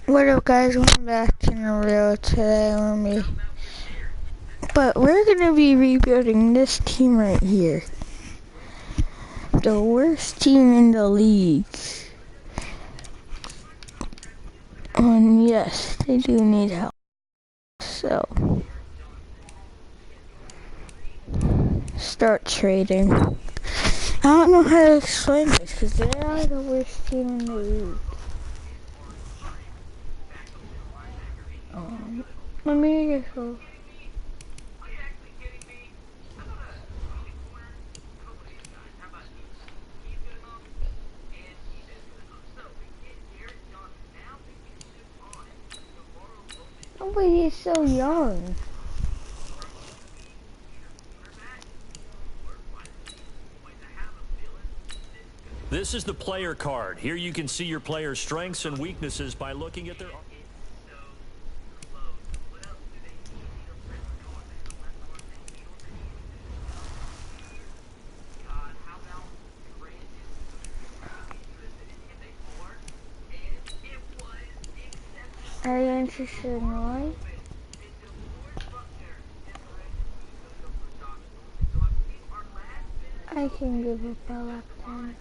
What up, guys? Welcome back to Naruto today but we're gonna be rebuilding this team right here. The worst team in the league. And yes, they do need help. So, start trading. I don't know how to explain this because they are the worst team in the league. Let me just go. Nobody is so young. This is the player card. Here you can see your player's strengths and weaknesses by looking at their... Are you interested in why? I can give up a lap time.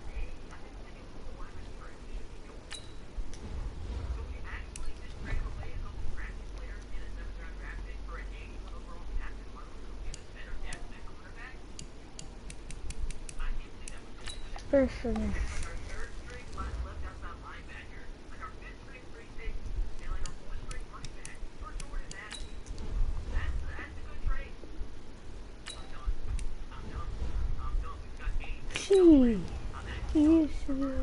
First for me. Gee, he used to be like...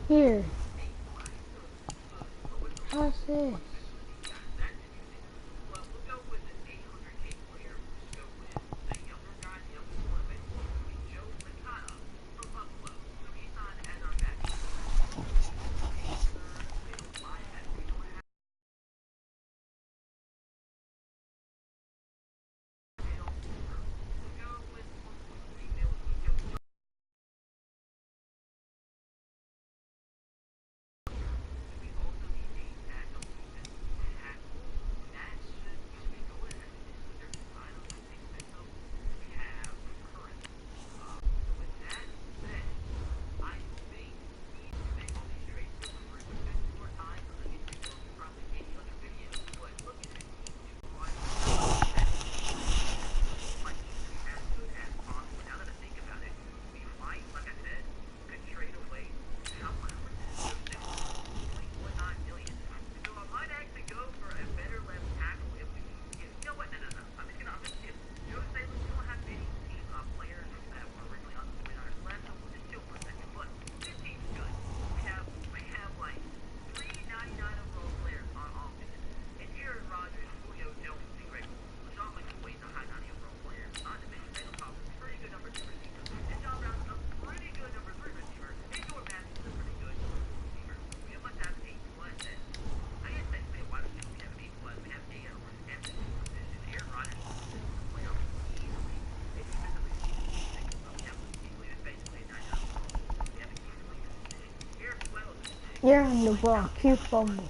Here. How's this? You're on the block, you fumble.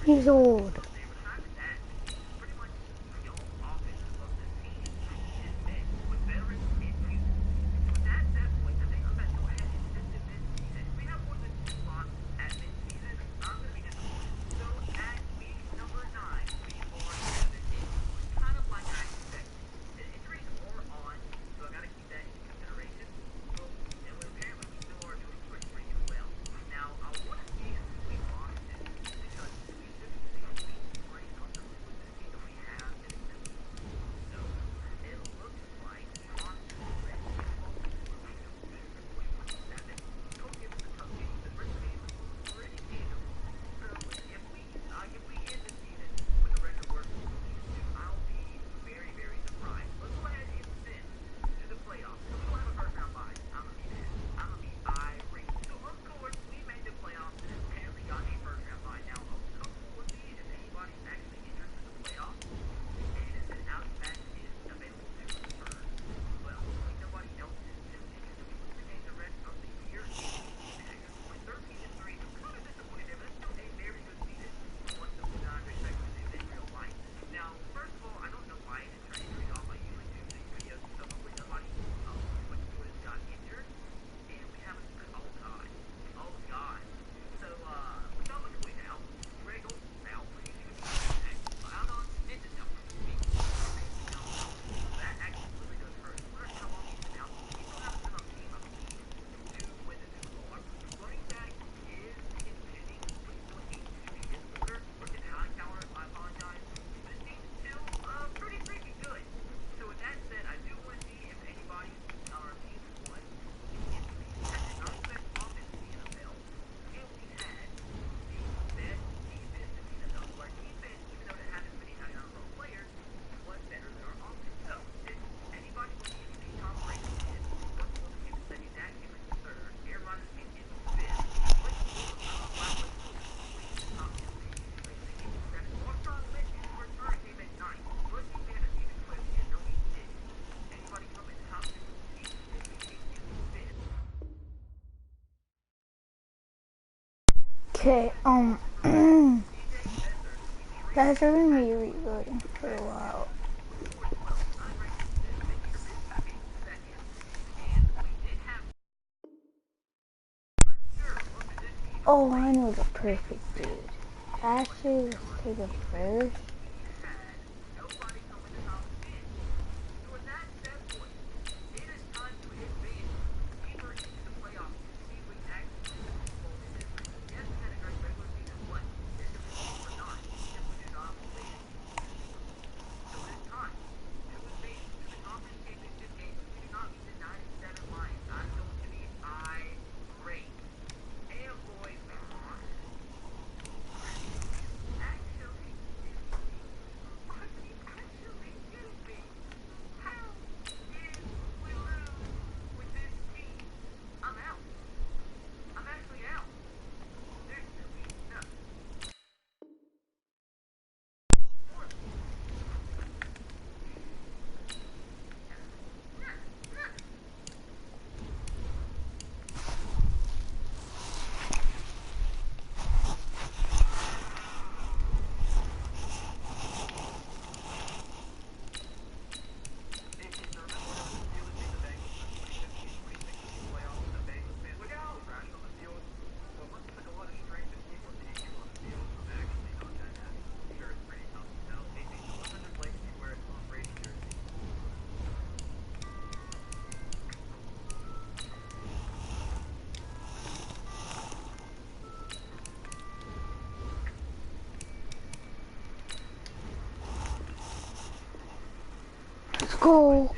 He's old. Okay, guys, we're gonna be rebuilding for a while. Oh, I know the perfect dude. Actually, let's take it first. Let's go.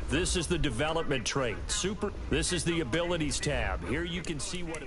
This is the development trait. This is the abilities tab. Here you can see what...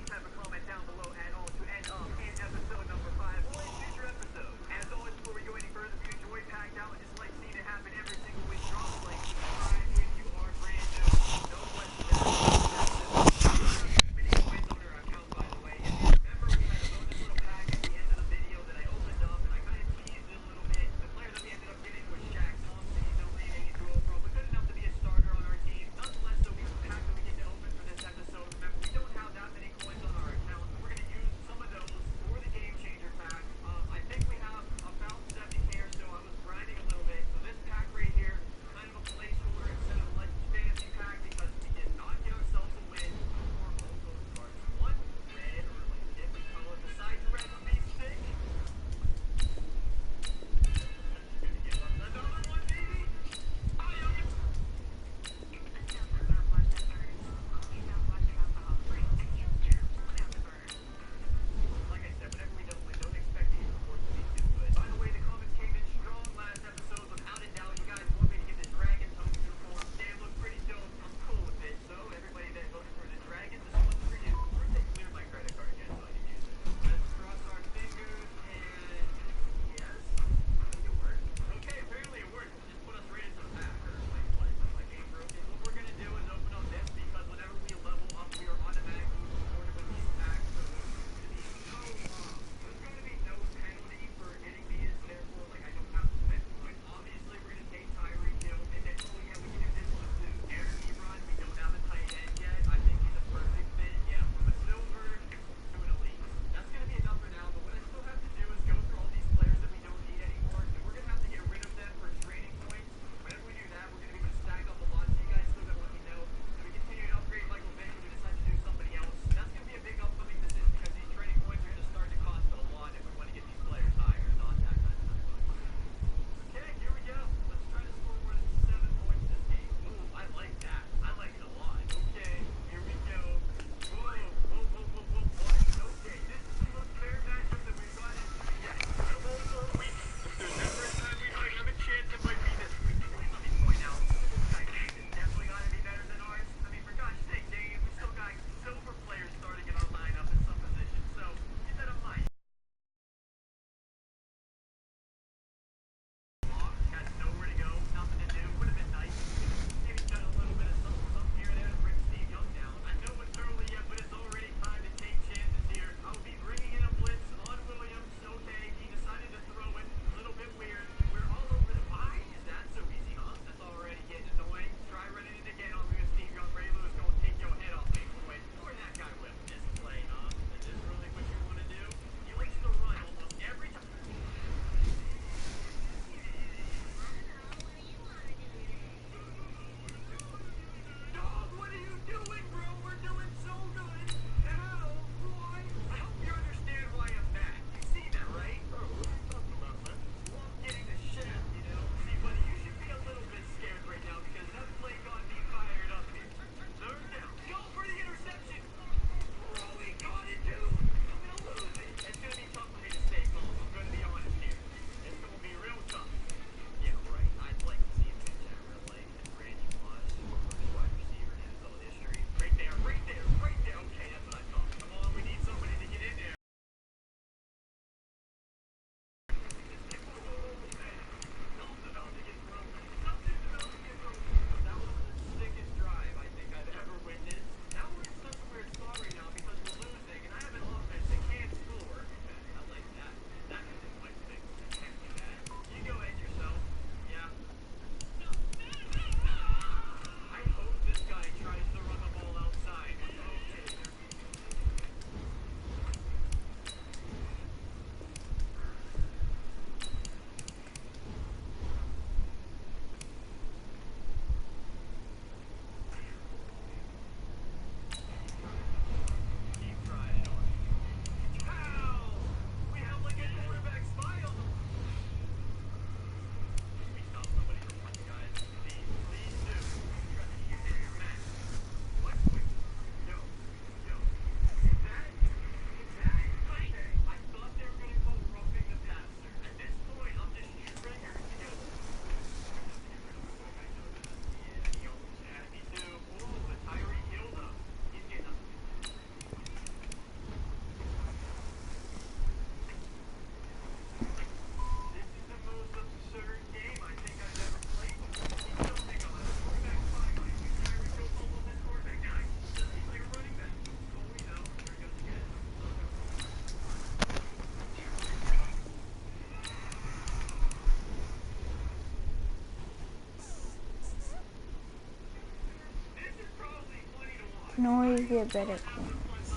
can always get better corners.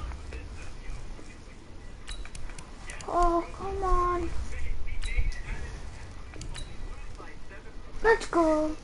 Oh, come on. Let's go.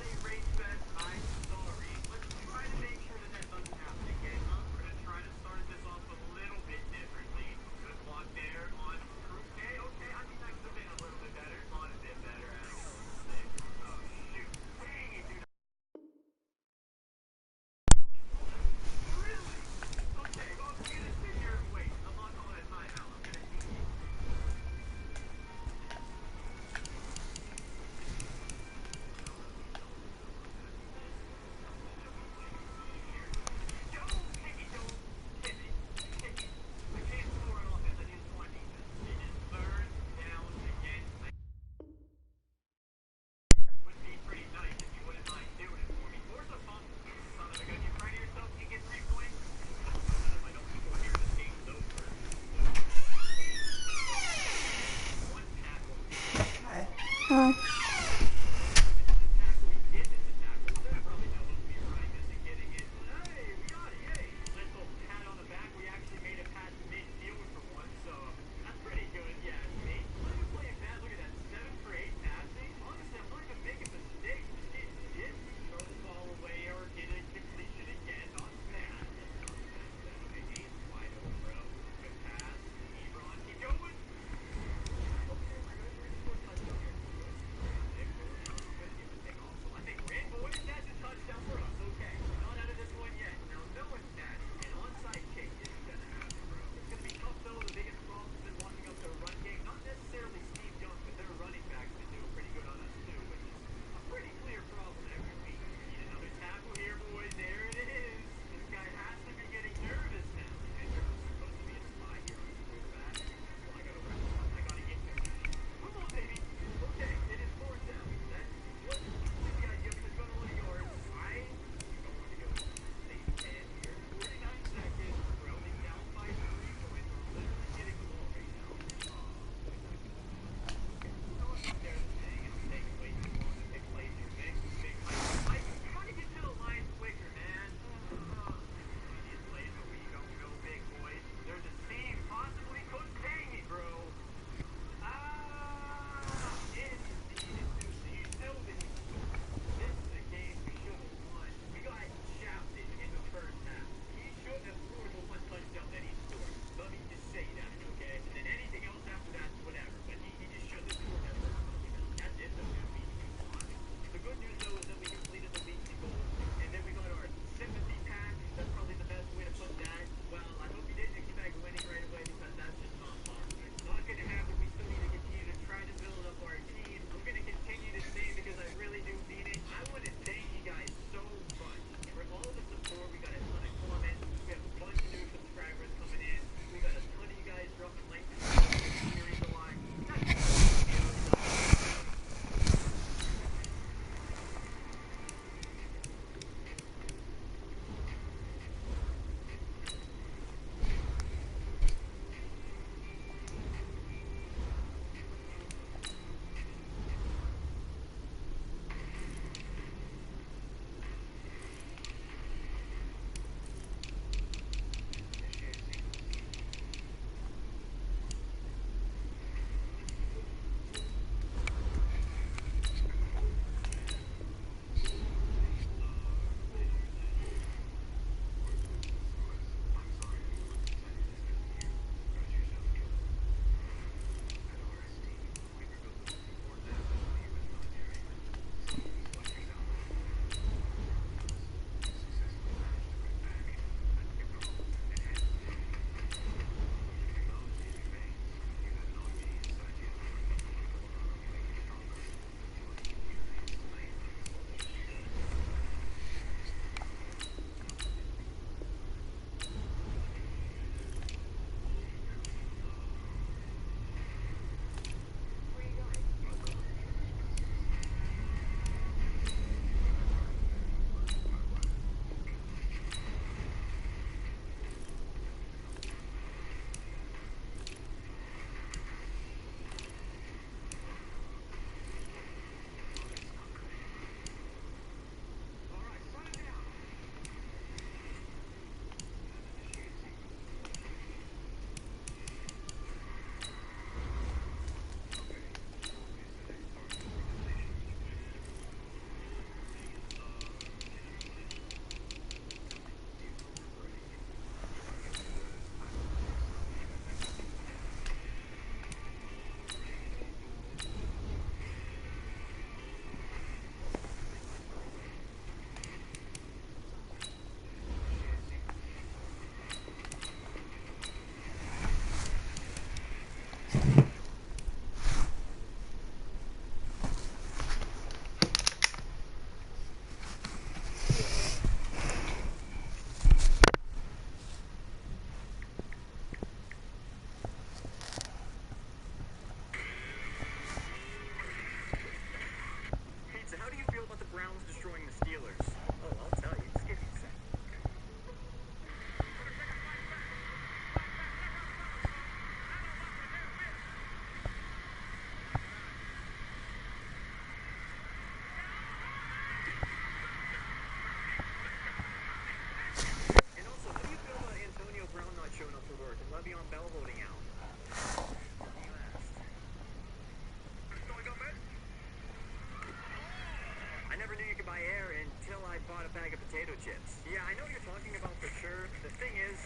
never knew you could buy air until I bought a bag of potato chips. Yeah, I know what you're talking about for sure. The thing is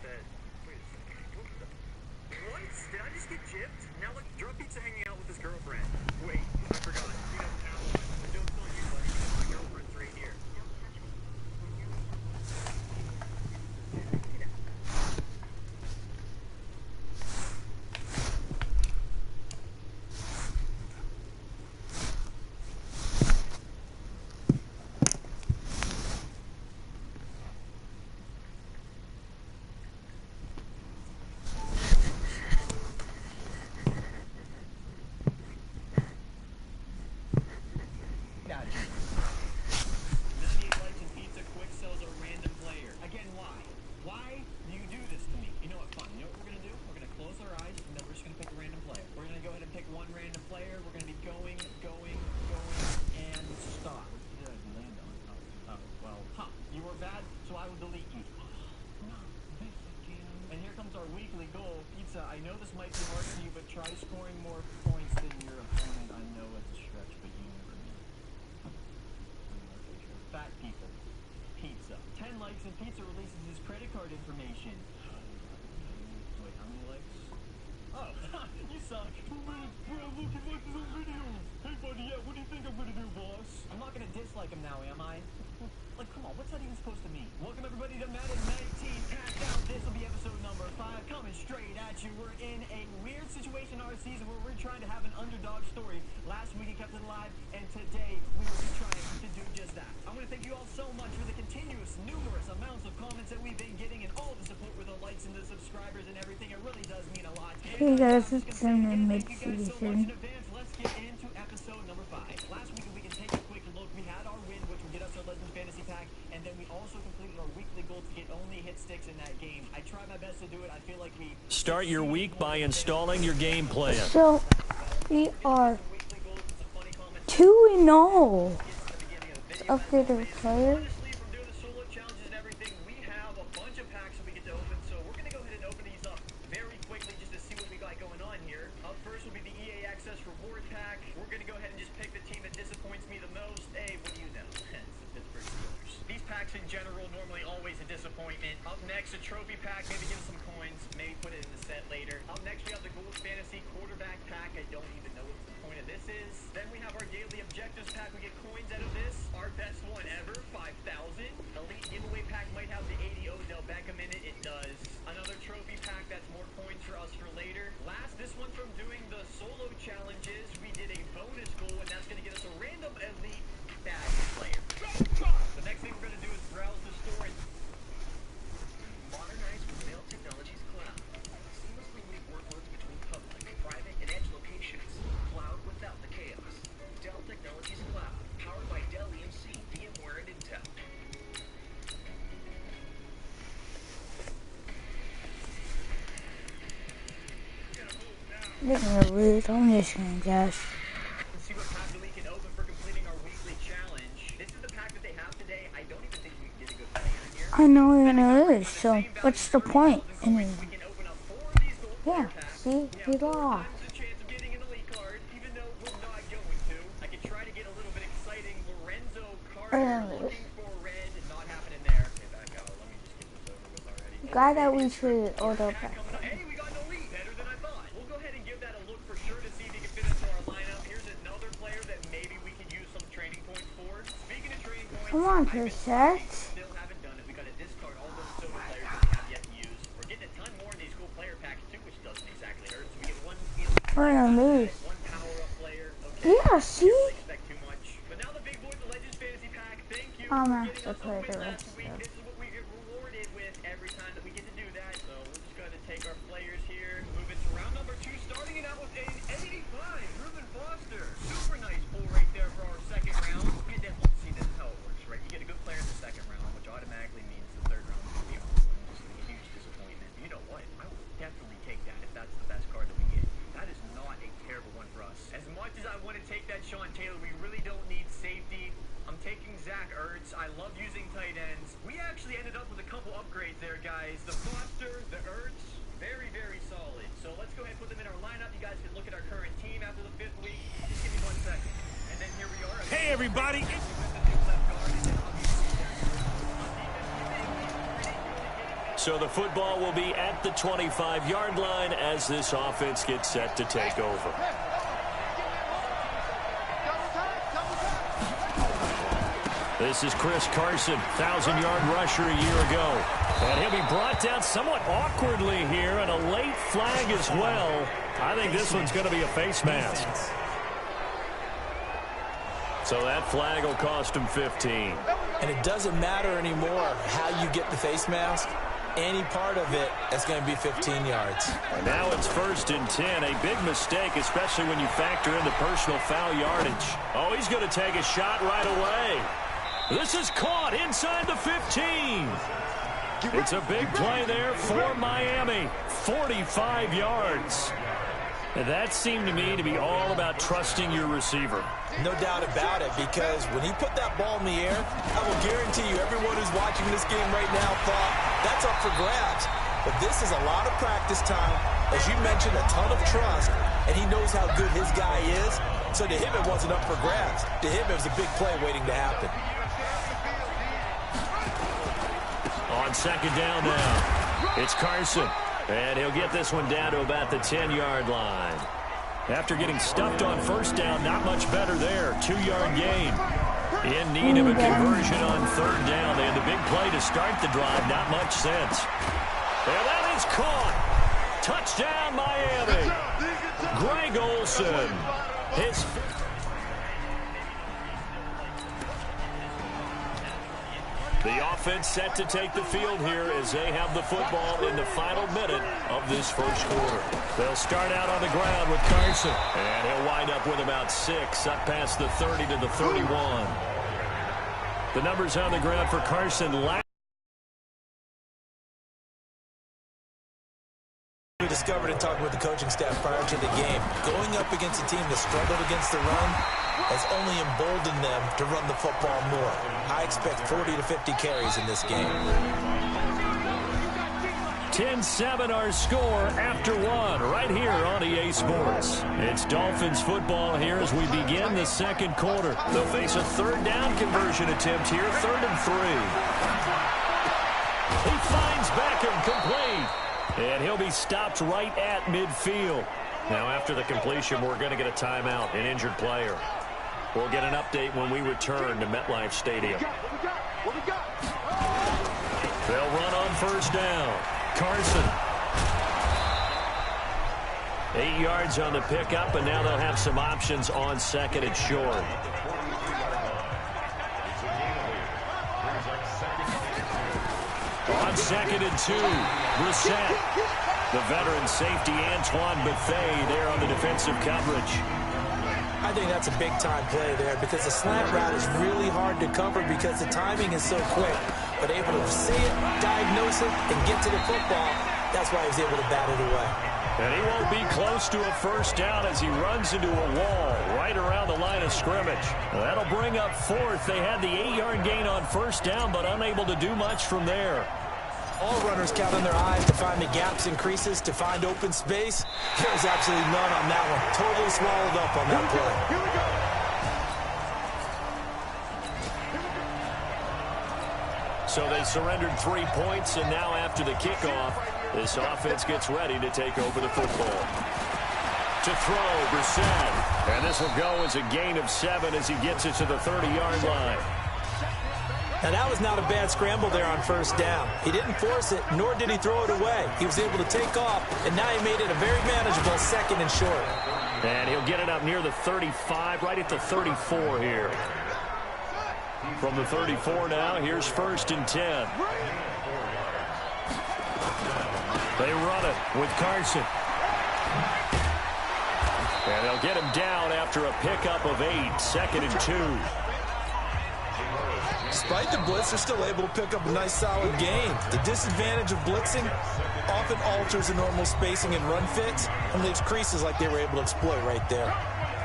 that... Wait a second. What? Did I just get gypped? Now look, drug pizza hanging out with his girlfriend. Wait, I forgot. He doesn't have one. The joke's on you, buddy, because my girlfriend's right here. I know this might be hard for you, but try scoring more points than your opponent. I know it's a stretch, but you never know. Fat people. Pizza. 10 likes and Pizza releases his credit card information. Wait, how many likes? Oh, you suck. 2 minutes, bro. Look at like the videos. Hey, buddy, yeah, what do you think I'm gonna do, boss? I'm not gonna dislike him now, am I? Like, come on, what's that even supposed to mean? Welcome, everybody, to Madden 19 Packed Out. This will be episode number 5, coming straight at you. We're in a weird situation in our season where we're trying to have an underdog story. Last week, we kept it alive, and today, we will be trying to do just that. I want to thank you all so much for the continuous, numerous amounts of comments that we've been getting and all the support with the likes and the subscribers and everything. It really does mean a lot. Hey guys, it's in the Let's mid-season. get into episode number 5. Last week, we can take a quick look. We had our win, which will get us our Legends Fantasy Pack, and then we also completed our weekly goal to get only hit sticks in that game. I tried my best to do it. I feel like we... Start your week by installing your game plan. So, we are 2-0. Let's upgrade our player. Honestly, from doing the solo challenges and everything, we have a bunch of packs that we get to open, so we're going to go ahead and open these up very quickly just to see what we got going on here. Up first will be the EA Access Reward Pack. We're going to go ahead and just pick the team that disappoints me the most. Hey, what do you know? It's the Pittsburgh Steelers. These packs in general, normally always a disappointment. Up next, a trophy pack, maybe give some coins, maybe put it in the set later. Up next, we have the Gold Fantasy Quarterback Pack. I don't even know what the point of this is. Then we have our Daily Objectives Pack. We get coins out of this. Our best one ever, 5,000. Elite Giveaway Pack might have the 80 Odell Beckham in it. It does. Another trophy pack, that's more coins for us for later. Last, this one from doing the solo challenges, we did a bonus goal, and that's going to get us a random elite bad player. The next thing we're going to do is browse the store and Modernize with Dell Technologies Cloud. Seamlessly move workloads between public, private, and edge locations. Cloud without the chaos. Dell Technologies Cloud, powered by Dell EMC, VMware, and Intel. They're gonna lose. I'm just gonna guess. see what pack that we can open for completing our weekly challenge. This is the pack that they have today. I don't even think we can get a good player in here. I know we're gonna lose, so what's the point? I mean, We can open up 4 of these gold yeah, player packs. see, We we have 4 lost. times the chance of getting an elite card, even though we're not going to. I could try to get a little bit exciting. Lorenzo Carter looking for red, not happening there. Okay, back out. Let me just get this over with already. Guy that we traded Odo Pack back. coming up. Hey, we got an elite. Better than I thought. We'll go ahead and give that a look for sure to see if he can fit into our lineup. Here's another player that maybe we can use some training points for. Speaking of training points, Come on, I've been Perset. still haven't done it. We got to discard all those silver players that we have yet to use. We're getting a ton more in these cool player packs too, which doesn't exactly hurt. So we get one We're gonna lose. one power-up player. Okay. Yeah, see? Can't really expect too much. But now the big boy, the Legends Fantasy Pack. Thank you I'm for gonna getting have us to a play win the last rest week. of it. This is what we get rewarded with every time that we get to do that. So we're just going to take our players here, move it to round number 2, starting it out with an 85, Reuben Foster. Super nice pull right there for our second round. And then, well, see, this is how it works, right? You get a good player in the second round, which automatically means the third round is going to be awesome. Just a huge disappointment. You know what? I will definitely take that if that's the best card that we get. That is not a terrible one for us. As much as I want to take that Sean Taylor, we really don't need safety. I'm taking Zach Ertz. I love using tight ends. We actually ended up with a couple upgrades there, guys. The Foster, the Ertz, very, very solid. So let's go ahead and put them in our lineup. You guys can look at our current team after the 5th week. Just give me 1 second. And then here we are. Hey everybody. So the football will be at the 25-yard line as this offense gets set to take over. This is Chris Carson, 1,000-yard rusher a year ago. And he'll be brought down somewhat awkwardly here, and a late flag as well. I think this one's going to be a face mask. So that flag will cost him 15. And it doesn't matter anymore how you get the face mask. Any part of it, that's going to be 15 yards. And now it's 1st and 10. A big mistake, especially when you factor in the personal foul yardage. Oh, he's going to take a shot right away. This is caught inside the 15. It's a big play there for Miami. 45 yards. And that seemed to me to be all about trusting your receiver. No doubt about it, because when he put that ball in the air, I will guarantee you everyone who's watching this game right now thought that's up for grabs. But this is a lot of practice time. As you mentioned, a ton of trust, and he knows how good his guy is. So to him, it wasn't up for grabs. To him, it was a big play waiting to happen. On 2nd down now, it's Carson. And he'll get this one down to about the 10-yard line. After getting stuffed on 1st down, not much better there. 2-yard gain. In need of a conversion on 3rd down. They had the big play to start the drive. Not much sense. And that is caught. Touchdown, Miami. Greg Olsen. His The offense set to take the field here as they have the football in the final minute of this 1st quarter. They'll start out on the ground with Carson. And he'll wind up with about 6, up past the 30 to the 31. The numbers on the ground for Carson. We discovered in talking with the coaching staff prior to the game, going up against a team that struggled against the run has only emboldened them to run the football more. I expect 40 to 50 carries in this game. 10-7 our score after 1 right here on EA Sports. It's Dolphins football here as we begin the 2nd quarter. They'll face a 3rd down conversion attempt here, 3rd and 3. He finds Beckham complete. And he'll be stopped right at midfield. Now after the completion, we're going to get a timeout, an injured player. We'll get an update when we return to MetLife Stadium. They'll run on 1st down. Carson. 8 yards on the pickup, and now they'll have some options on 2nd and short. On 2nd and 2, Brissett. The veteran safety Antoine Bethea there on the defensive coverage. I think that's a big-time play there because the slant route is really hard to cover because the timing is so quick. But able to see it, diagnose it, and get to the football, that's why he was able to bat it away. And he won't be close to a 1st down as he runs into a wall right around the line of scrimmage. That'll bring up 4th. They had the 8-yard gain on 1st down, but unable to do much from there. All runners count on their eyes to find the gaps and creases, to find open space. There was absolutely none on that one. Totally swallowed up on that play. Here we go. So they surrendered 3 points, and now after the kickoff, this offense gets ready to take over the football. To throw, Brissett. And this will go as a gain of 7 as he gets it to the 30-yard line. Now, that was not a bad scramble there on 1st down. He didn't force it, nor did he throw it away. He was able to take off, and now he made it a very manageable 2nd and short. And he'll get it up near the 35, right at the 34 here. From the 34 now, here's 1st and 10. They run it with Carson. And they'll get him down after a pickup of 8, 2nd and 2. Despite the blitz, they're still able to pick up a nice solid gain. The disadvantage of blitzing often alters the normal spacing and run fits and leaves creases like they were able to exploit right there.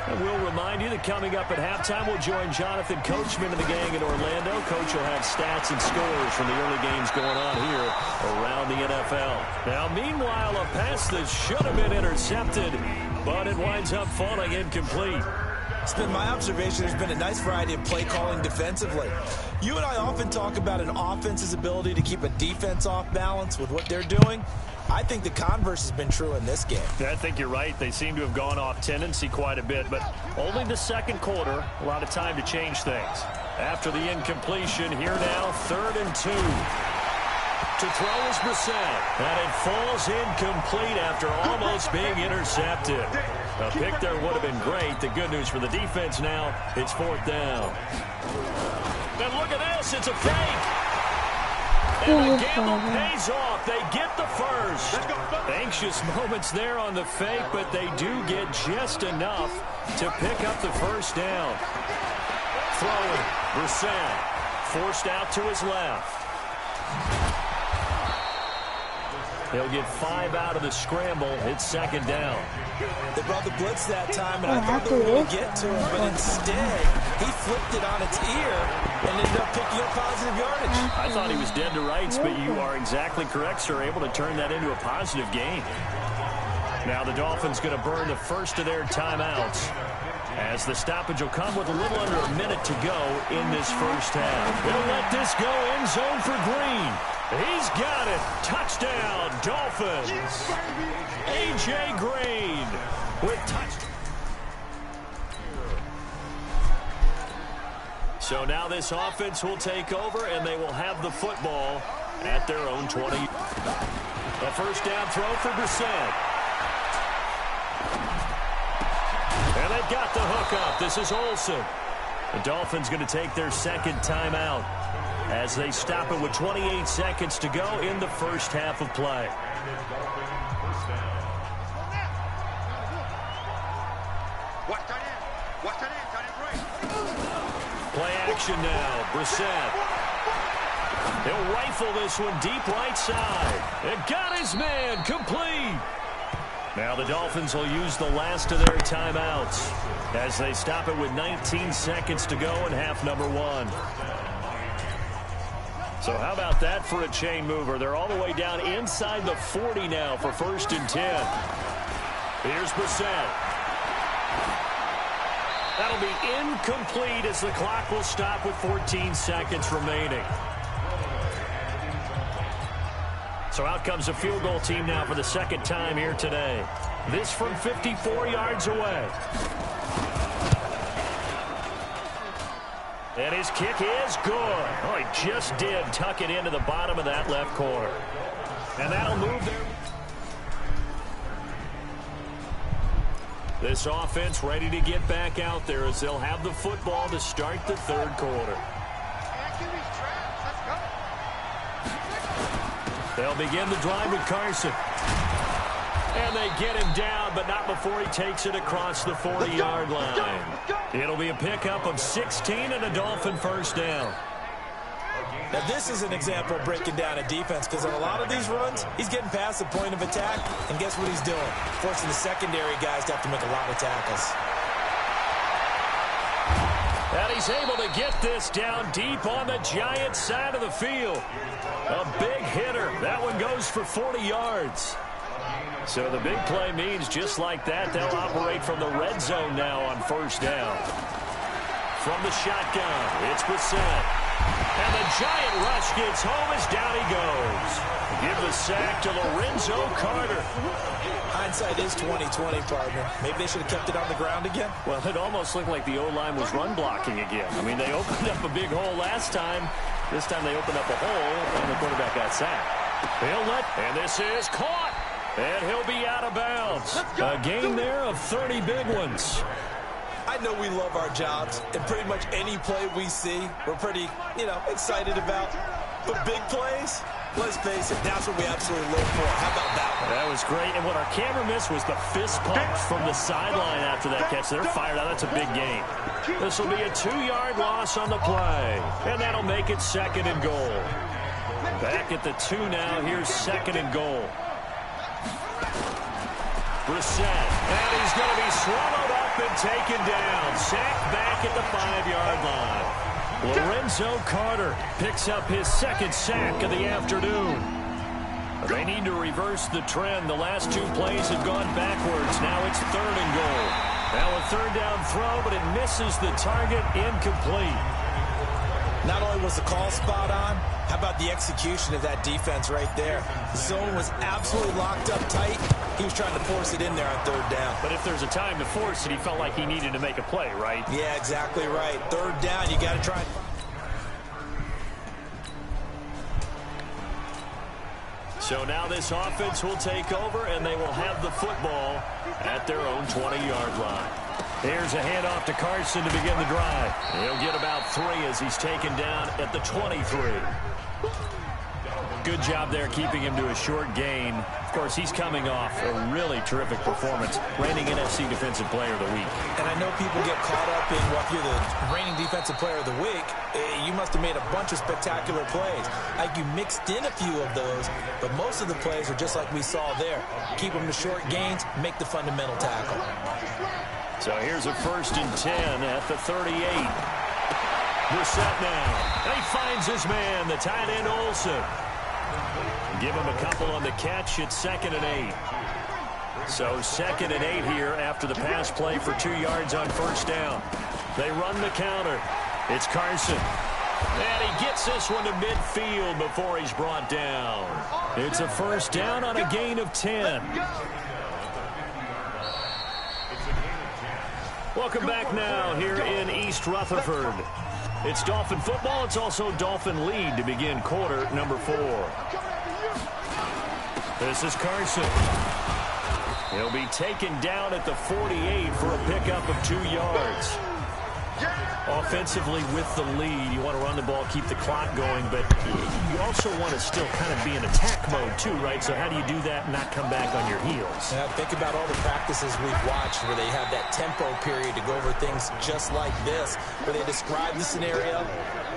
And we'll remind you that coming up at halftime, we'll join Jonathan Coachman and the gang in Orlando. Coach will have stats and scores from the early games going on here around the NFL. Now, meanwhile, a pass that should have been intercepted, but it winds up falling incomplete. It's been my observation there's been a nice variety of play calling defensively. You and I often talk about an offense's ability to keep a defense off balance with what they're doing. I think the converse has been true in this game. I think you're right. They seem to have gone off tendency quite a bit, but only the second quarter, a lot of time to change things. After the incompletion, here now, 3rd and 2. To throw is Brissett, and it falls incomplete after almost being intercepted. A pick there would have been great. The good news for the defense now, it's 4th down. And look at this, it's a fake. And the gamble pays off. They get the first. Anxious moments there on the fake, but they do get just enough to pick up the first down. Throwing, Brissett, forced out to his left. He'll get 5 out of the scramble. It's 2nd down. They brought the blitz that time, and I thought they were going to get to him, but instead, he flipped it on its ear and ended up picking up positive yardage. I thought he was dead to rights, but you are exactly correct, sir. Able to turn that into a positive gain. Now the Dolphins going to burn the first of their timeouts, as the stoppage will come with a little under a minute to go in this first half. They'll let this go end zone for Green. He's got it. Touchdown, Dolphins. A.J. Green with touchdown. So now this offense will take over, and they will have the football at their own 20. A first down throw for Brissett. And they've got the hook up. This is Olsen. The Dolphins going to take their second timeout as they stop it with 28 seconds to go in the first half of play. Play action now. Brissett. He'll rifle this one deep right side. It got his man complete. Now the Dolphins will use the last of their timeouts as they stop it with 19 seconds to go in half number 1. So how about that for a chain mover? They're all the way down inside the 40 now for 1st and 10. Here's Brissett. That'll be incomplete as the clock will stop with 14 seconds remaining. So out comes a field goal team now for the second time here today. This from 54 yards away. And his kick is good. Oh, he just did tuck it into the bottom of that left corner. And that'll move there. This offense ready to get back out there as they'll have the football to start the 3rd quarter. They'll begin the drive with Carson. And they get him down, but not before he takes it across the 40-yard line. It'll be a pickup of 16 and a Dolphin first down. Now, this is an example of breaking down a defense, because on a lot of these runs, he's getting past the point of attack, and guess what he's doing? Forcing the secondary guys to have to make a lot of tackles. And he's able to get this down deep on the Giants side of the field. A big hitter. That one goes for 40 yards. So the big play means just like that, they'll operate from the red zone now on first down. From the shotgun, it's Brissett. And the giant rush gets home as down he goes. Give the sack to Lorenzo Carter. Hindsight is 20/20, partner. Maybe they should have kept it on the ground again. Well, it almost looked like the O-line was run blocking again. I mean, they opened up a big hole last time. This time they opened up a hole, and the quarterback got sacked. And this is caught. And he'll be out of bounds. A gain there of 30 big ones. I know we love our jobs, and pretty much any play we see, we're pretty, excited about. But big plays, let's face it, that's what we absolutely live for. How about that one? That was great. And what our camera missed was the fist pump from the sideline after that catch. They're fired out. That's a big gain. This will be a 2-yard loss on the play. And that'll make it 2nd and goal. Back at the 2 now. Here's 2nd and goal. Brissett, and he's going to be swallowed up and taken down. Sacked back at the 5-yard line. Lorenzo Carter picks up his 2nd sack of the afternoon. They need to reverse the trend. The last 2 plays have gone backwards. Now it's 3rd and goal. Now a third down throw, but it misses the target, incomplete. Not only was the call spot on, how about the execution of that defense right there? The zone was absolutely locked up tight. He was trying to force it in there on third down. But if there's a time to force it, he felt like he needed to make a play, right? Yeah, exactly right. Third down, you got to try. So now this offense will take over, and they will have the football at their own 20-yard line. Here's a handoff to Carson to begin the drive. He'll get about 3 as he's taken down at the 23. Good job there keeping him to a short gain. Of course, he's coming off a really terrific performance, reigning NFC Defensive Player of the Week. And I know people get caught up in, well, if you're the reigning Defensive Player of the Week, you must have made a bunch of spectacular plays. Like you mixed in a few of those, but most of the plays are just like we saw there. Keep them to short gains, make the fundamental tackle. So here's a 1st and 10 at the 38. Brissett now. And he finds his man, the tight end Olsen. Give him a couple on the catch. It's 2nd and 8. So 2nd and 8 here after the pass play for 2 yards on 1st down. They run the counter. It's Carson. And he gets this one to midfield before he's brought down. It's a 1st down on a gain of 10. Welcome back now here in East Rutherford. It's Dolphin football. It's also Dolphin lead to begin quarter number 4. This is Carson. He'll be taken down at the 48 for a pickup of 2 yards. Offensively with the lead, you want to run the ball, keep the clock going, but you also want to still kind of be in attack mode too, right? So how do you do that and not come back on your heels? Yeah, think about all the practices we've watched where they have that tempo period to go over things just like this, where they describe the scenario,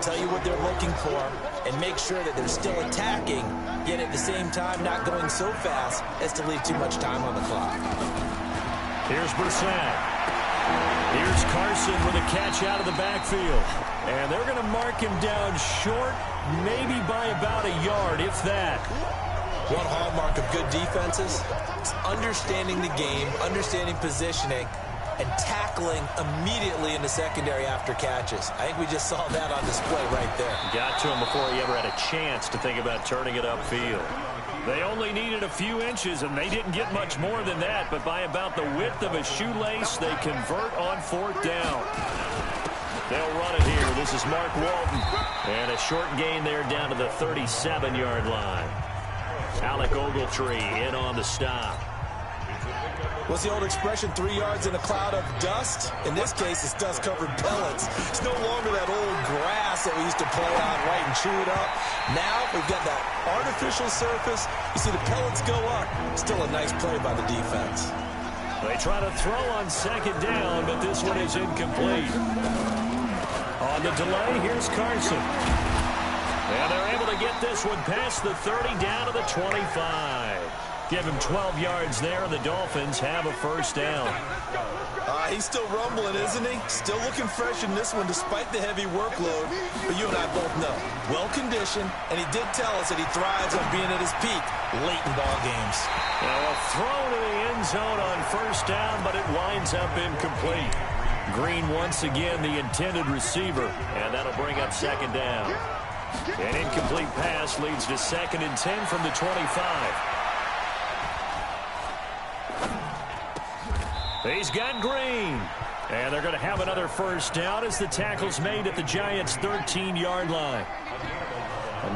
tell you what they're looking for, and make sure that they're still attacking, yet at the same time not going so fast as to leave too much time on the clock. Here's Brissett. Here's Carson with a catch out of the backfield. And they're going to mark him down short, maybe by about a yard, if that. One hallmark of good defenses is understanding the game, understanding positioning, and tackling immediately in the secondary after catches. I think we just saw that on display right there. Got to him before he ever had a chance to think about turning it upfield. They only needed a few inches, and they didn't get much more than that, but by about the width of a shoelace, they convert on 4th down. They'll run it here. This is Mark Walton. And a short gain there down to the 37-yard line. Alec Ogletree in on the stop. What's the old expression, 3 yards in a cloud of dust? In this case, it's dust-covered pellets. It's no longer that old grass that we used to play on, right, and chew it up. Now we've got that artificial surface. You see the pellets go up. Still a nice play by the defense. They try to throw on 2nd down, but this one is incomplete. On the delay, here's Carson. And they're able to get this one past the 30 down to the 25. Give him 12 yards there, and the Dolphins have a 1st down. He's still rumbling, isn't he? Still looking fresh in this one despite the heavy workload. But you and I both know, well-conditioned, and he did tell us that he thrives on being at his peak late in ball games. Now a throw to the end zone on 1st down, but it winds up incomplete. Green once again the intended receiver, and that'll bring up 2nd down. An incomplete pass leads to 2nd and 10 from the 25. He's got Green. And they're going to have another 1st down as the tackle's made at the Giants' 13-yard line.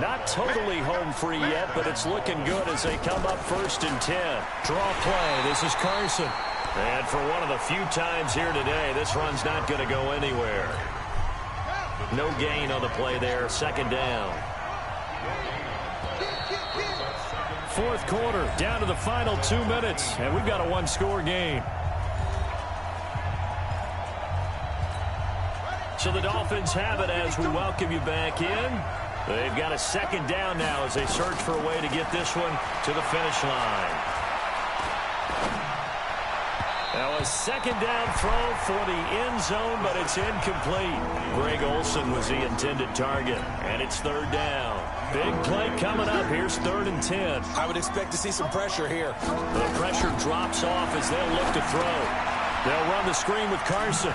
Not totally home free yet, but it's looking good as they come up 1st and 10. Draw play. This is Carson. And for one of the few times here today, this run's not going to go anywhere. No gain on the play there. 2nd down. 4th quarter, down to the final 2 minutes, and we've got a 1-score game. So the Dolphins have it as we welcome you back in. They've got a 2nd down now as they search for a way to get this one to the finish line. Now a 2nd down throw for the end zone, but it's incomplete. Greg Olsen was the intended target, and it's 3rd down. Big play coming up. Here's 3rd and 10. I would expect to see some pressure here. The pressure drops off as they'll look to throw. They'll run the screen with Carson.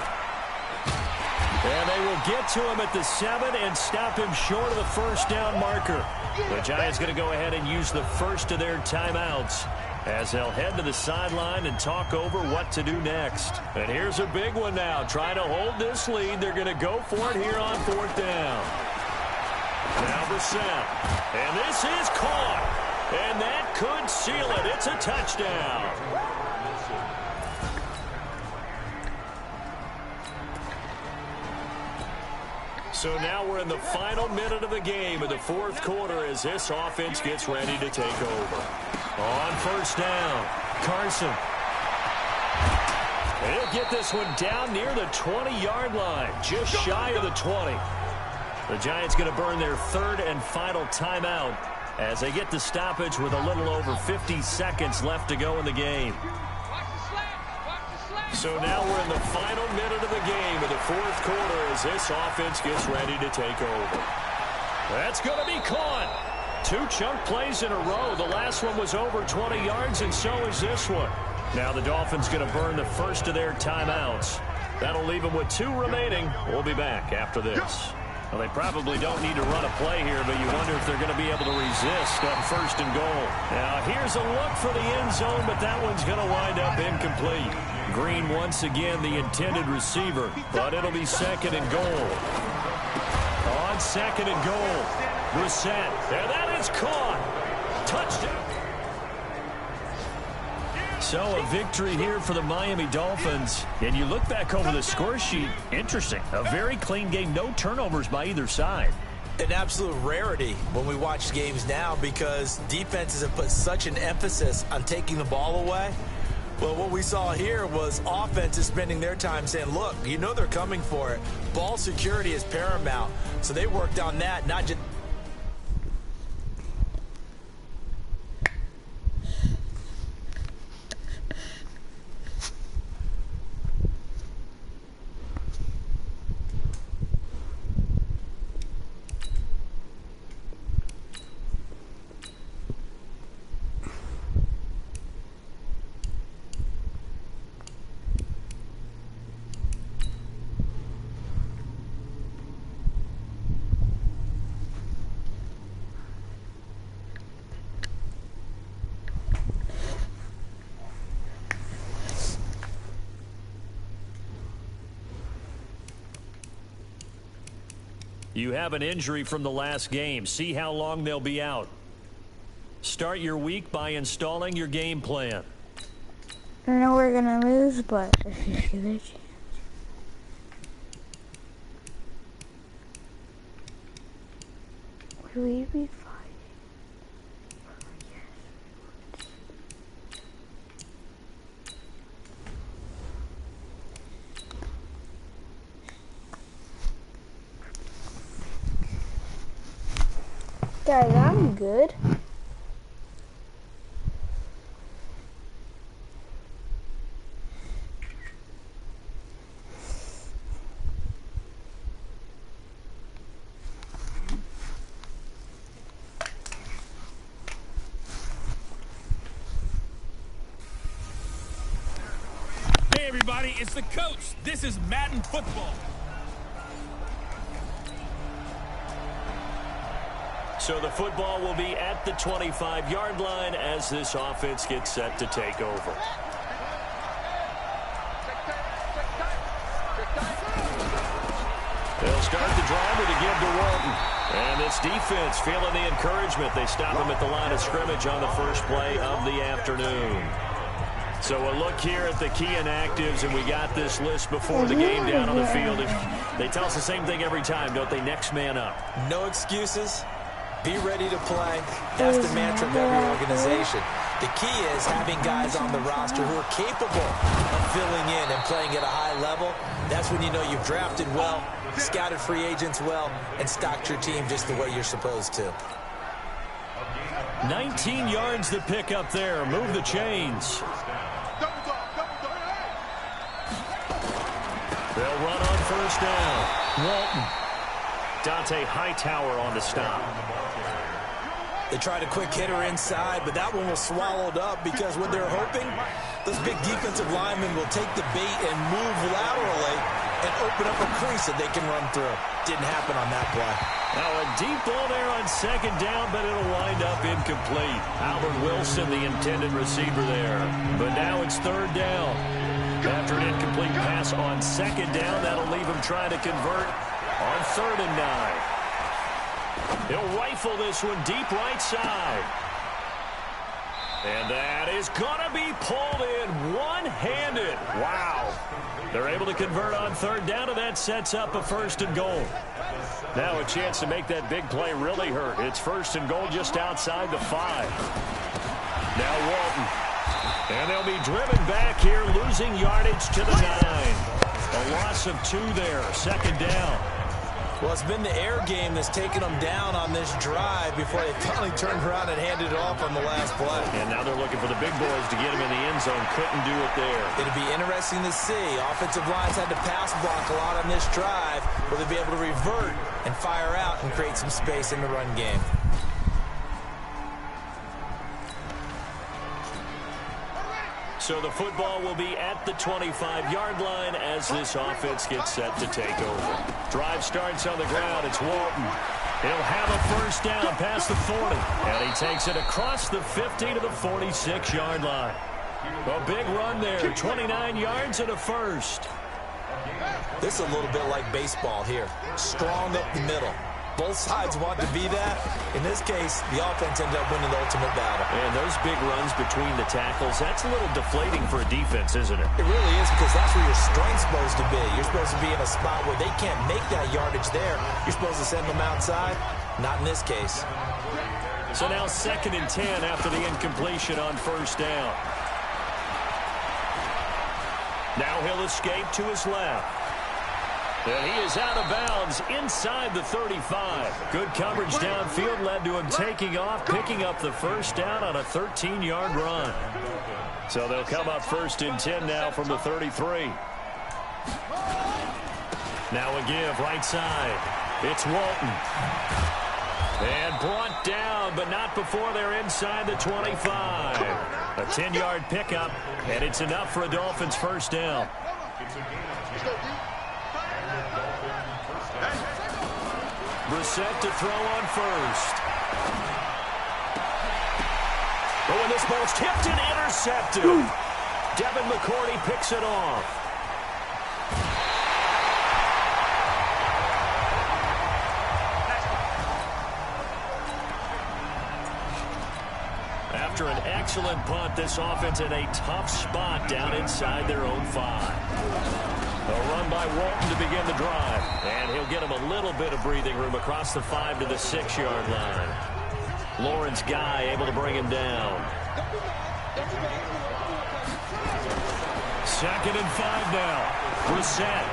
And they will get to him at the 7 and stop him short of the first down marker. The Giants going to go ahead and use the first of their timeouts as they'll head to the sideline and talk over what to do next. And here's a big one now. Trying to hold this lead. They're going to go for it here on 4th down. Now Brissett. And this is caught. And that could seal it. It's a touchdown. So now we're in the final minute of the game in the 4th quarter as this offense gets ready to take over. On 1st down, Carson. And he'll get this one down near the 20-yard line, just shy of the 20. The Giants going to burn their 3rd and final timeout as they get the stoppage with a little over 50 seconds left to go in the game. So now we're in the final minute of the game in the 4th quarter as this offense gets ready to take over. That's going to be caught. 2 chunk plays in a row. The last one was over 20 yards, and so is this one. Now the Dolphins going to burn the first of their timeouts. That'll leave them with 2 remaining. We'll be back after this. Well, they probably don't need to run a play here, but you wonder if they're going to be able to resist on 1st and goal. Now here's a look for the end zone, but that one's going to wind up incomplete. Green once again the intended receiver, but it'll be 2nd and goal. On 2nd and goal, Brissett, and that is caught. Touchdown. So a victory here for the Miami Dolphins. And you look back over the score sheet, interesting. A very clean game, no turnovers by either side. An absolute rarity when we watch games now because defenses have put such an emphasis on taking the ball away. Well, what we saw here was offenses spending their time saying, look, you know they're coming for it. Ball security is paramount. So they worked on that, not just... You have an injury from the last game. See how long they'll be out. Start your week by installing your game plan. I know we're going to lose, but let's just give it a chance. Would we be fine? Guys, I'm good. Hey everybody, it's the coach. This is Madden Football. So the football will be at the 25-yard line as this offense gets set to take over. They'll start the drive with a give to Walton. And this defense feeling the encouragement. They stop him at the line of scrimmage on the first play of the afternoon. So a look here at the key inactives, and we got this list before the game down on the field. They tell us the same thing every time, don't they? Next man up. No excuses. Be ready to play. That's the mantra of every organization. The key is having guys on the roster who are capable of filling in and playing at a high level. That's when you know you've drafted well, scouted free agents well, and stocked your team just the way you're supposed to. 19 yards to pick up there. Move the chains. They'll run on first down. Walton. Dante Hightower on the stop. They tried a quick hitter inside, but that one was swallowed up because what they're hoping, those big defensive linemen will take the bait and move laterally and open up a crease that they can run through. Didn't happen on that play. Now a deep ball there on second down, but it'll wind up incomplete. Albert Wilson, the intended receiver there. But now it's third down. After an incomplete pass on second down, that'll leave him trying to convert on 3rd and 9. He'll rifle this one deep right side. And that is going to be pulled in one-handed. Wow. They're able to convert on 3rd down, and that sets up a 1st and goal. Now a chance to make that big play really hurt. It's 1st and goal just outside the 5. Now Walton. And they'll be driven back here, losing yardage to the 9. A loss of 2 there, 2nd down. Well, it's been the air game that's taken them down on this drive before they finally turned around and handed it off on the last play. And now they're looking for the big boys to get him in the end zone. Couldn't do it there. It'll be interesting to see. Offensive lines had to pass block a lot on this drive. Will they be able to revert and fire out and create some space in the run game? So the football will be at the 25-yard line as this offense gets set to take over. Drive starts on the ground. It's Walton. He'll have a 1st down past the 40. And he takes it across the 50 to the 46-yard line. A big run there. 29 yards and a 1st. This is a little bit like baseball here. Strong up the middle. Both sides want to be that. In this case, the offense ended up winning the ultimate battle. And those big runs between the tackles, that's a little deflating for a defense, isn't it? It really is, because that's where your strength's supposed to be. You're supposed to be in a spot where they can't make that yardage there. You're supposed to send them outside. Not in this case. So now 2nd and 10 after the incompletion on 1st down. Now he'll escape to his left. And he is out of bounds inside the 35. Good coverage downfield led to him taking off, picking up the 1st down on a 13-yard run. So they'll come up 1st and 10 now from the 33. Now a give right side. It's Walton. And brought down, but not before they're inside the 25. A 10-yard pickup, and it's enough for a Dolphins 1st down. Brissett to throw on 1st. But when this ball's tipped and intercepted, Devin McCourty picks it off. After an excellent punt, this offense in a tough spot down inside their own 5. A run by Walton to begin the drive. And he'll get him a little bit of breathing room across the 5 to the 6-yard line. Lawrence Guy able to bring him down. 2nd and 5 now. Brissett.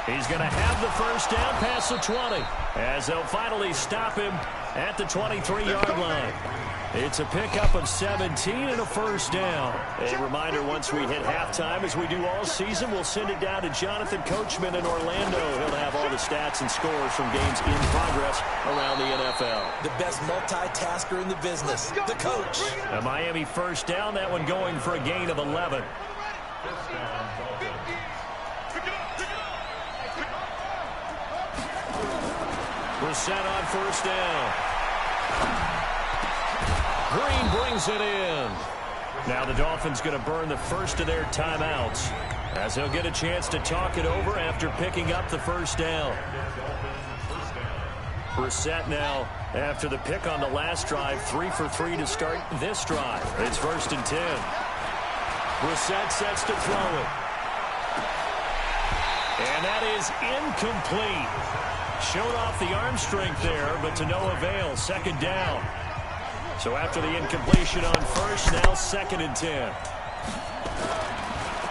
He's going to have the 1st down past the 20. As they'll finally stop him at the 23-yard line. It's a pickup of 17 and a 1st down. A reminder, once we hit halftime, as we do all season, we'll send it down to Jonathan Coachman in Orlando. He'll have all the stats and scores from games in progress around the NFL. The best multitasker in the business, the coach. A Miami 1st down, that one going for a gain of 11. Brissett on 1st down. Green brings it in. Now the Dolphins going to burn the first of their timeouts as they'll get a chance to talk it over after picking up the 1st down. Brissett now, after the pick on the last drive, 3 for 3 to start this drive. It's 1st and 10. Brissett sets to throw it. And that is incomplete. Showed off the arm strength there, but to no avail. 2nd down. So after the incompletion on 1st, now 2nd and 10.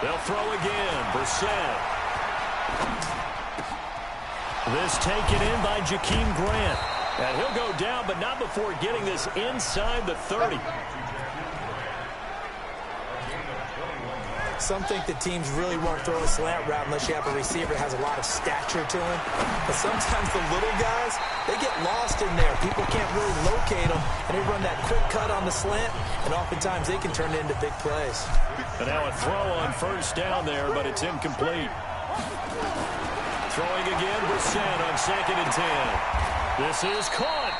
They'll throw again. Brissett. This taken in by Jakeem Grant. And he'll go down, but not before getting this inside the 30. Some think that teams really won't throw a slant route unless you have a receiver that has a lot of stature to him. But sometimes the little guys, they get lost in there. People can't really locate them, and they run that quick cut on the slant, and oftentimes they can turn it into big plays. And now a throw on first down there, but it's incomplete. Throwing again, Brissett on 2nd and 10. This is caught.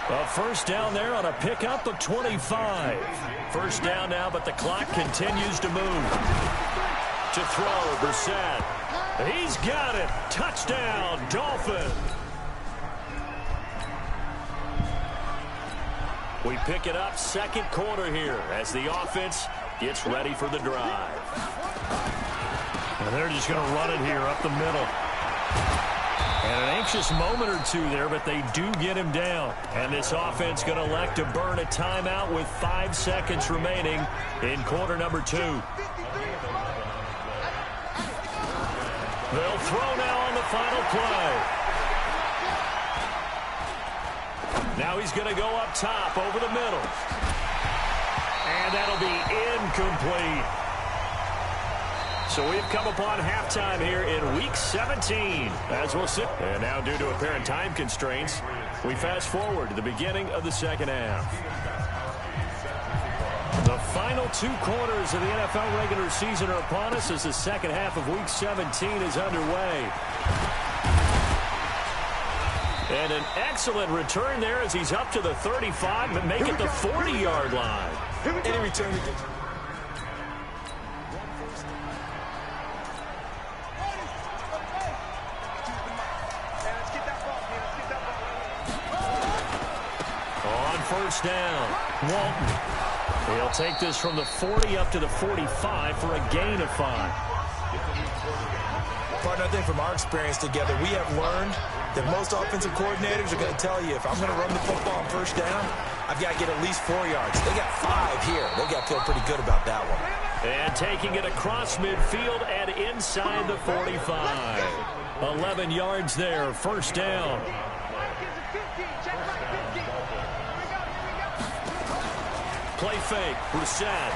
A first down there on a pickup of 25. First down now, but the clock continues to move. To throw, Brissett. He's got it. Touchdown, Dolphins. We pick it up second quarter here as the offense gets ready for the drive. And they're just going to run it here up the middle. And an anxious moment or two there, but they do get him down. And this offense going to elect to burn a timeout with 5 seconds remaining in quarter number 2. They'll throw now on the final play. Now he's going to go up top over the middle. And that'll be incomplete. So we've come upon halftime here in Week 17. As we'll see. And now due to apparent time constraints, we fast forward to the beginning of the second half. The final 2 quarters of the NFL regular season are upon us as the second half of Week 17 is underway. And an excellent return there as he's up to the 35, but make it the 40-yard line. And he returned it. First down, Walton. He'll take this from the 40 up to the 45 for a gain of 5. Partner, I think from our experience together, we have learned that most offensive coordinators are going to tell you, if I'm going to run the football on first down, I've got to get at least 4 yards. They got 5 here. They got to feel pretty good about that one. And taking it across midfield and inside the 45. 11 yards there, first down. Play fake, Brissett.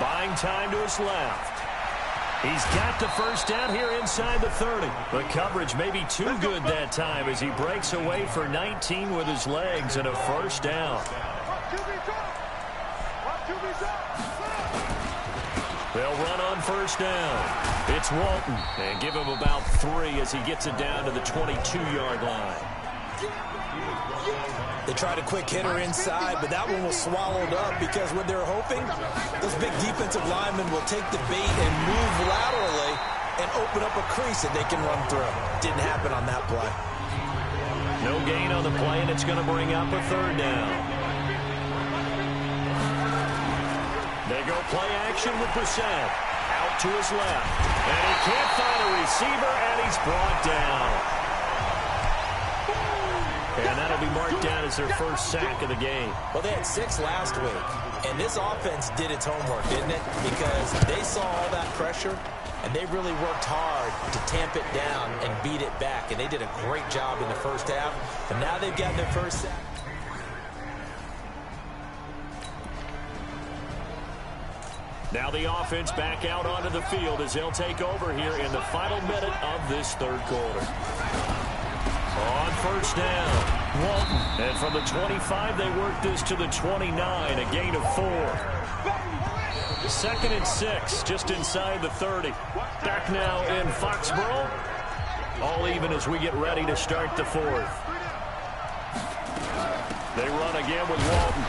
Buying time to his left. He's got the first down here inside the 30. The coverage may be too good that time as he breaks away for 19 with his legs and a first down. They'll run on first down. It's Walton. And give him about 3 as he gets it down to the 22-yard line. They tried a quick hitter inside, but that one was swallowed up because what they're hoping, those big defensive linemen will take the bait and move laterally and open up a crease that they can run through. Didn't happen on that play. No gain on the play, and it's going to bring up a third down. They go play action with Brissett. Out to his left. And he can't find a receiver, and he's brought down. And that'll be marked down as their first sack of the game. Well, they had 6 last week, and this offense did its homework, didn't it? Because they saw all that pressure, and they really worked hard to tamp it down and beat it back. And they did a great job in the first half, and now they've gotten their first sack. Now the offense back out onto the field as they'll take over here in the final minute of this third quarter. On first down, Walton. And from the 25, they work this to the 29, a gain of 4. 2nd and 6, just inside the 30. Back now in Foxborough. All even as we get ready to start the 4th. They run again with Walton.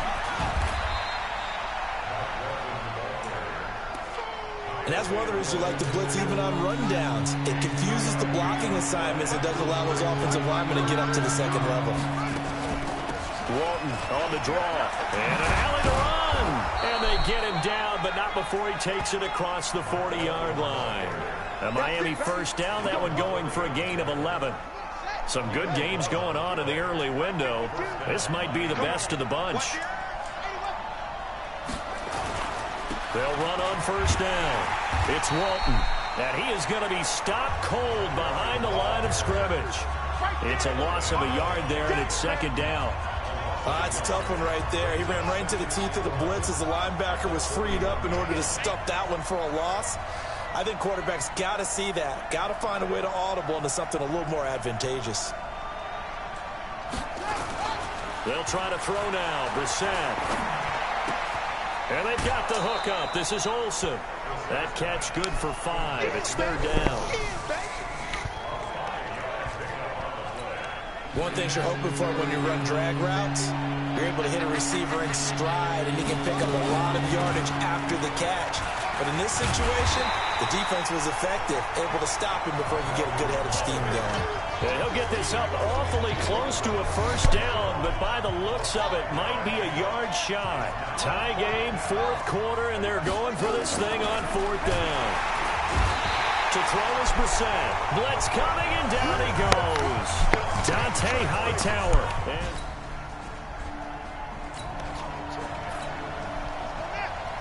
And that's one of the reasons you like to blitz even on rundowns. It confuses the blocking assignments. It doesn't allow those offensive linemen to get up to the second level. Walton on the draw. And an alley to run. And they get him down, but not before he takes it across the 40-yard line. A Miami first down, that one going for a gain of 11. Some good games going on in the early window. This might be the best of the bunch. They'll run on first down. It's Walton. And he is going to be stopped cold behind the line of scrimmage. It's a loss of a yard there, and it's second down. That's a tough one right there. He ran right into the teeth of the blitz as the linebacker was freed up in order to stuff that one for a loss. I think quarterbacks got to see that. Got to find a way to audible into something a little more advantageous. They'll try to throw now. Brissett. And they've got the hook up. This is Olsen. That catch good for 5. It's 3rd down. One thing you're hoping for when you run drag routes, you're able to hit a receiver in stride, and he can pick up a lot of yardage after the catch. But in this situation, the defense was effective, able to stop him before he could get a good head of steam going. Yeah, he'll get this up awfully close to a 1st down, but by the looks of it, might be a yard shy. Tie game, 4th quarter, and they're going for this thing on 4th down. To throw is Brissett. Blitz coming, and down he goes. Dante Hightower.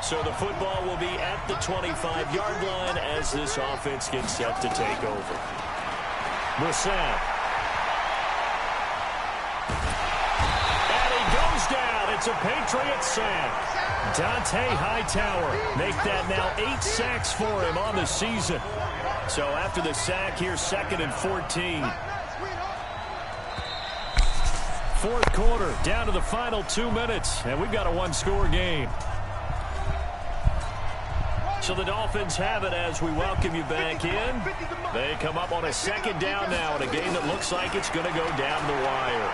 So the football will be at the 25-yard line as this offense gets set to take over. Brissett. And he goes down. It's a Patriot sack. Dante Hightower make that now 8 sacks for him on the season. So after the sack, here's 2nd and 14. 4th quarter, down to the final 2 minutes, and we've got a 1-score game. So the Dolphins have it as we welcome you back in. They come up on a 2nd down now in a game that looks like it's going to go down the wire.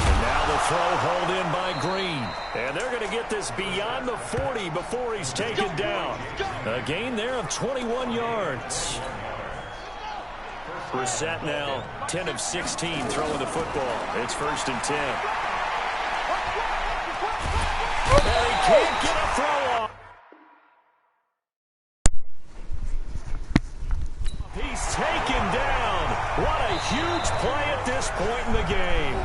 And now the throw hauled in by Green. And they're going to get this beyond the 40 before he's taken down. A gain there of 21 yards. Brissett now 10 of 16 throwing the football. It's 1st and 10. And he can't get a throw off. He's taken down. What a huge play at this point in the game.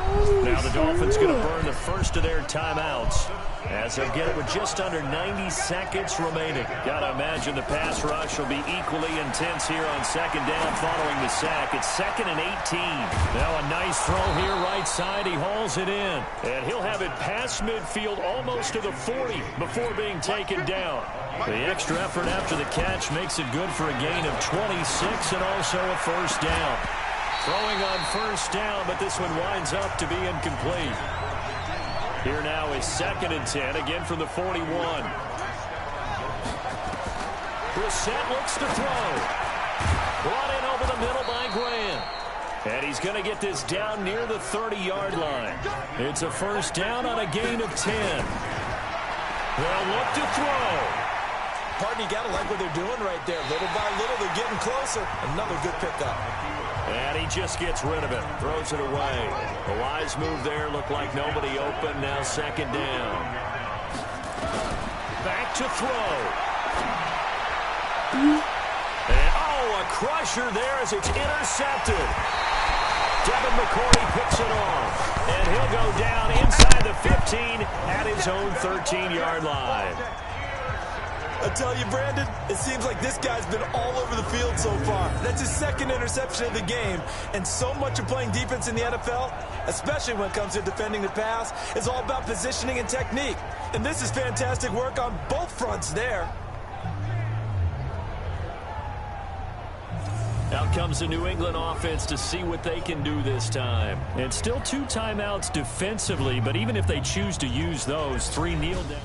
Now the Dolphins going to burn the first of their timeouts as they'll get it with just under 90 seconds remaining. Got to imagine the pass rush will be equally intense here on 2nd down following the sack. It's 2nd and 18. Now a nice throw here right side. He hauls it in. And he'll have it past midfield almost to the 40 before being taken down. The extra effort after the catch makes it good for a gain of 26 and also a 1st down. Throwing on 1st down, but this one winds up to be incomplete. Here now is 2nd and 10, again from the 41. Brissett looks to throw. Brought in over the middle by Graham. And he's going to get this down near the 30-yard line. It's a 1st down on a gain of 10. They'll look to throw. Pardon, you got to like what they're doing right there. Little by little, they're getting closer. Another good pickup. And he just gets rid of it. Throws it away. A wise move there. Looked like nobody open. Now 2nd down. Back to throw. And, a crusher there as it's intercepted. Devin McCourty picks it off. And he'll go down inside the 15 at his own 13-yard line. I tell you, Brandon, it seems like this guy's been all over the field so far. That's his 2nd interception of the game. And so much of playing defense in the NFL, especially when it comes to defending the pass, is all about positioning and technique. And this is fantastic work on both fronts there. Out comes the New England offense to see what they can do this time. And still 2 timeouts defensively, but even if they choose to use those, 3 kneel down.